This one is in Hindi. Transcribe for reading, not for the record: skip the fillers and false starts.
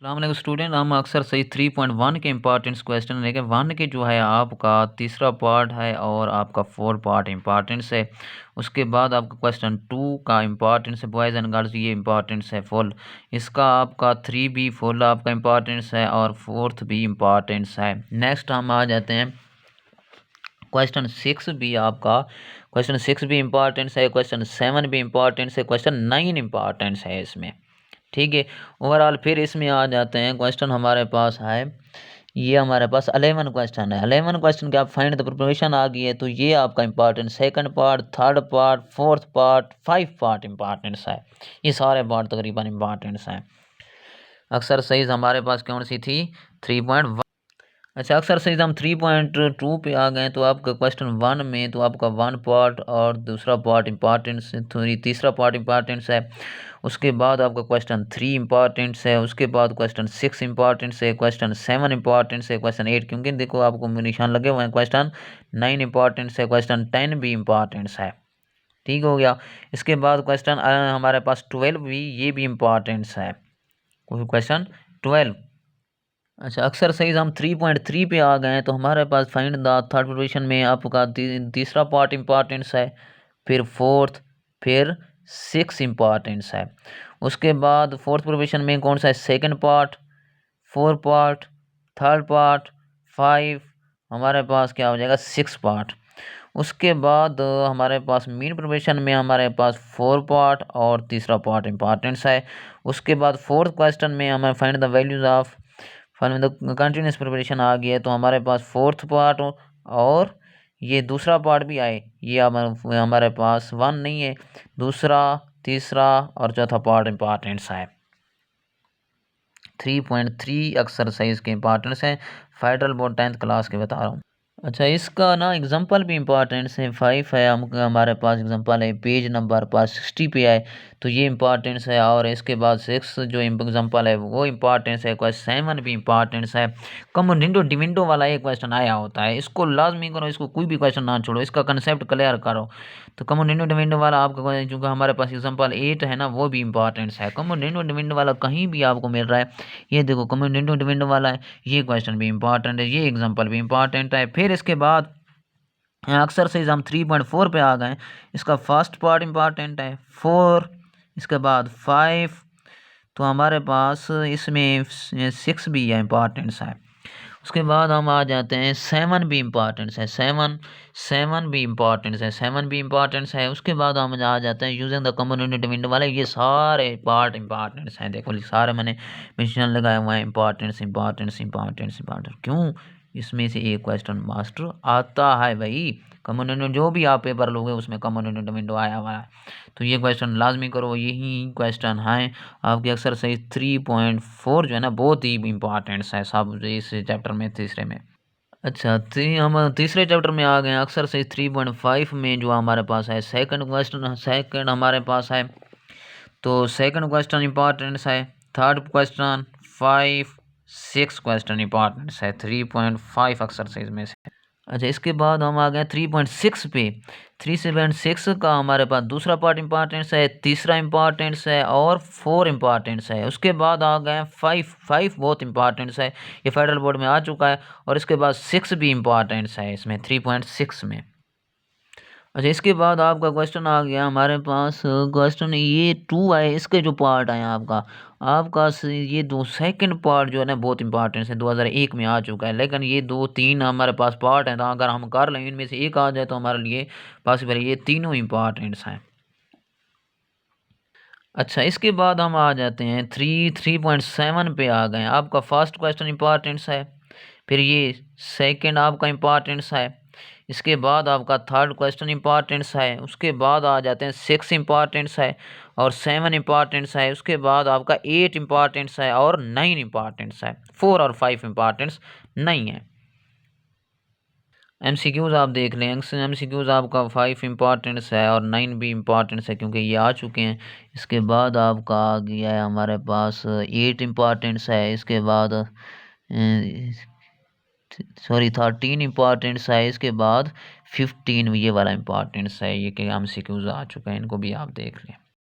अस्सलाम स्टूडेंट, हम अक्सर सही 3.1 के इम्पॉर्टेंस क्वेश्चन लेके 1 के जो है आपका तीसरा पार्ट है और आपका 4 पार्ट इम्पॉर्टेंस है। उसके बाद आपका क्वेश्चन 2 का इम्पॉर्टेंस है बॉयज़ एंड गर्ल्स, ये इम्पॉर्टेंस है फुल। इसका आपका 3 भी फुल आपका इम्पॉर्टेंस है और 4th भी इम्पॉर्टेंस है। नेक्स्ट हम आ जाते हैं क्वेश्चन 6 भी आपका क्वेश्चन 6 भी इम्पॉर्टेंस है, क्वेश्चन 7 भी इम्पॉर्टेंस है, क्वेश्चन 9 इम्पॉर्टेंस है इसमें। ठीक है, ओवरऑल फिर इसमें आ जाते हैं क्वेश्चन हमारे पास है, ये हमारे पास 11 क्वेश्चन है। 11 क्वेश्चन के आप फाइंड द प्रिपरेशन आ गई है, तो ये आपका important second part, third part, fourth part, 5 part importance है। ये सारे पार्ट तकरीबन इंपॉर्टेंस हैं। अक्सर सही हमारे पास कौन सी थी? 3.1। अच्छा, अक्सर सही हम 3.2 पे आ गए, तो आपका क्वेश्चन 1 में तो आपका 1 पार्ट और दूसरा पार्ट इम्पॉर्टेंस, तीसरा पार्ट इम्पॉर्टेंस है। उसके बाद आपका क्वेश्चन 3 इम्पॉर्टेंस है, उसके बाद क्वेश्चन 6 इम्पॉर्टेंस है, क्वेश्चन 7 इम्पॉर्टेंस है, क्वेश्चन 8 क्योंकि देखो आपको निशान लगे हुए हैं, क्वेश्चन 9 इम्पॉर्टेंस है, क्वेश्चन 10 भी इम्पॉर्टेंस है। ठीक हो गया। इसके बाद क्वेश्चन हमारे पास 12 भी, ये भी इम्पॉर्टेंस है, क्वेश्चन 12। अच्छा, अक्सर सही हम 3.3 पे आ गए हैं, तो हमारे पास फाइंड द थर्ड प्रोविजन में आपका तीसरा पार्ट इम्पॉर्टेंस है, फिर फोर्थ, फिर 6 इम्पॉर्टेंस है। उसके बाद फोर्थ प्रोविजन में कौन सा है? Second part, 4 part, third part, 5, हमारे पास क्या हो जाएगा? 6 पार्ट। उसके बाद हमारे पास मेन प्रोविजन में हमारे पास 4 पार्ट और तीसरा पार्ट इम्पॉर्टेंस है। उसके बाद फोर्थ क्वेश्चन में हमें find the values of fun में कंटिन्यूस प्रिपरेशन आ गया है, तो हमारे पास फोर्थ पार्ट और ये दूसरा पार्ट भी आए, ये हमारे पास 1 नहीं है, दूसरा, तीसरा और चौथा पार्ट इम्पॉर्टेंस है। 3.3 एक्सरसाइज के इम्पॉर्टेंस है, फेडरल बोर्ड 10th क्लास के बता रहा हूँ। अच्छा, इसका ना एग्जांपल भी इम्पॉर्टेंस है, 5 है, हम हमारे पास एग्जांपल है पेज नंबर पास 60 पे है, तो ये इम्पॉर्टेंस है। और इसके बाद 6 जो एग्जांपल है वो इम्पॉर्टेंस है, क्वेश्चन 7 भी इम्पॉर्टेंस है। कमोडिंडो डिविंडो वाला एक क्वेश्चन आया होता है, इसको लाजमी करो, इसको कोई भी क्वेश्चन ना छोड़ो, इसका कंसेप्ट क्लियर करो। तो कमोडिंडो डिविंडो वाला आपका जो हमारे पास एग्जाम्पल 8 है ना, वो भी इम्पॉर्टेंस है। कमोडिंडो डिविंडो वाला कहीं भी आपको मिल रहा है, ये देखो कमोडिंडो डिविंडो वाला है, ये क्वेश्चन भी इम्पॉर्टेंट है, ये एग्जाम्पल भी इम्पॉर्टेंट है। फिर इसके बाद अक्सर से हम 3.4 पे आ गए, इसका फर्स्ट पार्ट इम्पॉर्टेंट है, 4, इसके बाद 5, तो हमारे पास इसमें 6 भी है, इम्पॉर्टेंस है। उसके बाद हम आ जाते हैं 7 भी इम्पॉर्टेंस है, 7 भी इम्पॉर्टेंस है, 7 भी इम्पॉर्टेंस है। उसके बाद हम आ जाते हैं यूजिंग द कम्युनिटी विंडो वाले, ये सारे पार्ट इम्पॉर्टेंस हैं। देखो सारे मैंने मिशन लगाए हुए हैं, इम्पॉर्टेंस इंपॉर्टेंस इंपॉर्टेंस इंपॉर्टेंस। क्यों? इसमें से एक क्वेश्चन मास्टर आता है भाई, कम्युनिटी जो भी आप पेपर लोगे उसमें कम्युनिटी विंडो आया हुआ है, तो ये क्वेश्चन लाजमी करो, यही क्वेश्चन है आपकी एक्सरसाइज 3.4 जो है ना, बहुत ही इंपॉर्टेंट है सब इस चैप्टर में, तीसरे में। अच्छा, हम तीसरे चैप्टर में आ गए हैं, एक्सरसाइज 3.5 में जो हमारे पास है सेकंड क्वेश्चन, सेकंड हमारे पास है, तो सेकंड क्वेश्चन इंपॉर्टेंस है, थर्ड क्वेश्चन, 5, 6 क्वेश्चन इंपॉर्टेंस है 3.5 एक्सरसाइज में से। अच्छा, इसके बाद हम आ गए 3.6 पे। 3.6 का हमारे पास दूसरा पार्ट इम्पॉर्टेंस है, तीसरा इम्पॉर्टेंस है और 4 इम्पॉर्टेंस है। उसके बाद आ गए 5 बहुत इम्पॉर्टेंस है, ये फेडरल बोर्ड में आ चुका है। और इसके बाद 6 भी इम्पॉर्टेंस है इसमें 3.6 में। अच्छा, इसके बाद आपका क्वेश्चन आ गया हमारे पास, क्वेश्चन ये 2 है, इसके जो पार्ट आए आपका ये दो सेकंड पार्ट जो है ना, बहुत इंपॉर्टेंट है, 2001 में आ चुका है। लेकिन ये 2-3 हमारे पास पार्ट हैं, तो अगर हम कर लें इनमें से एक आ जाए तो हमारे लिए पॉसिबल है, ये तीनों इंपॉर्टेंट्स हैं। अच्छा, इसके बाद हम आ जाते हैं 3.7 पे आ गए हैं। आपका फर्स्ट क्वेश्चन इंपॉर्टेंस है, फिर ये सेकंड आपका इम्पॉर्टेंस है, इसके बाद आपका थर्ड क्वेश्चन इम्पॉर्टेंस है, उसके बाद आ जाते हैं 6 इम्पॉर्टेंस है और 7 इम्पॉर्टेंस है, उसके बाद आपका 8 इम्पॉर्टेंस है और 9 इम्पॉर्टेंस है, 4 और 5 इम्पॉर्टेंस नहीं है। एमसीक्यूज आप देख लें, एमसीक्यूज आपका 5 इम्पॉर्टेंस है और 9 भी इम्पॉर्टेंस है क्योंकि ये आ चुके हैं। इसके बाद आपका आ गया है हमारे पास 8 इम्पॉर्टेंस है, इसके बाद सॉरी 13 इम्पॉर्टेंस है, इसके बाद 15 ये वाला इम्पॉर्टेंस है, ये कि एमसीक्यूज आ चुका है, इनको भी आप देख लें।